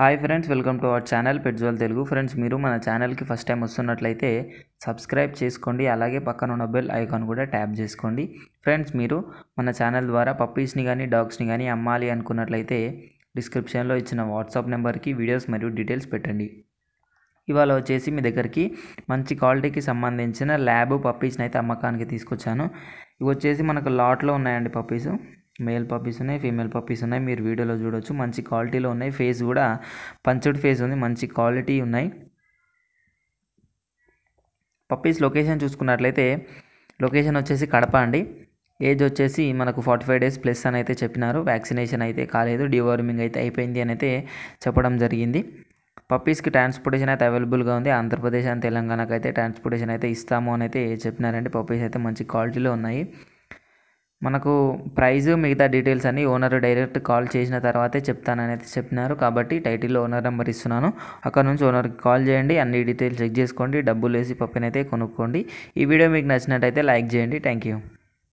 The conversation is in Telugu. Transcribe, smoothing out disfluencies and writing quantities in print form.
Hi friends, welcome to our channel పెట్జోల్ తెలుగు. ఫ్రెండ్స్, మీరు మన ఛానల్కి ఫస్ట్ టైం వస్తున్నట్లయితే సబ్స్క్రైబ్ చేసుకోండి, అలాగే పక్కన ఉన్న బెల్ ఐకాన్ కూడా ట్యాప్ చేసుకోండి. ఫ్రెండ్స్, మీరు మన ఛానల్ ద్వారా పప్పీస్ని కానీ డాగ్స్ని కానీ అమ్మాలి అనుకున్నట్లయితే డిస్క్రిప్షన్లో ఇచ్చిన వాట్సాప్ నెంబర్కి వీడియోస్ మరియు డీటెయిల్స్ పెట్టండి. ఇవాళ వచ్చేసి మీ దగ్గరికి మంచి క్వాలిటీకి సంబంధించిన ల్యాబ్ పప్పీస్ని అయితే అమ్మకానికి తీసుకొచ్చాను. ఇవి వచ్చేసి మనకు లాట్లో ఉన్నాయండి పప్పీస్. మేల్ పప్పీస్ ఉన్నాయి, ఫీమేల్ పప్పీస్ ఉన్నాయి. మీరు వీడియోలో చూడొచ్చు, మంచి క్వాలిటీలో ఉన్నాయి. ఫేస్ కూడా పంచుడ్ ఫేస్ ఉంది, మంచి క్వాలిటీ ఉన్నాయి. పప్పీస్ లొకేషన్ చూసుకున్నట్లయితే లొకేషన్ వచ్చేసి కడప అండి. ఏజ్ వచ్చేసి మనకు 45 days ప్లస్ అని అయితే చెప్పినారు. వ్యాక్సినేషన్ అయితే కాలేదు, డివార్మింగ్ అయితే అయిపోయింది అని అయితే చెప్పడం జరిగింది. పప్పీస్కి ట్రాన్స్పోర్టేషన్ అయితే అవైలబుల్గా ఉంది. ఆంధ్రప్రదేశ్ అండ్ తెలంగాణకు అయితే ట్రాన్స్పోర్టేషన్ అయితే ఇస్తాము అని అయితే చెప్పినారండి. పప్పీస్ అయితే మంచి క్వాలిటీలో ఉన్నాయి. మనకు ప్రైజ్ మిగతా డీటెయిల్స్ అన్నీ ఓనర్ డైరెక్ట్ కాల్ చేసిన తర్వాతే చెప్తానని అయితే చెప్పినారు. కాబట్టి టైటిల్లో ఓనర్ నెంబర్ ఇస్తున్నాను, అక్కడ నుంచి ఓనర్కి కాల్ చేయండి, అన్ని డీటెయిల్స్ చెక్ చేసుకోండి, డబ్బులు వేసి పప్పినైతే కొనుక్కోండి. ఈ వీడియో మీకు నచ్చినట్టయితే లైక్ చేయండి. Thank you.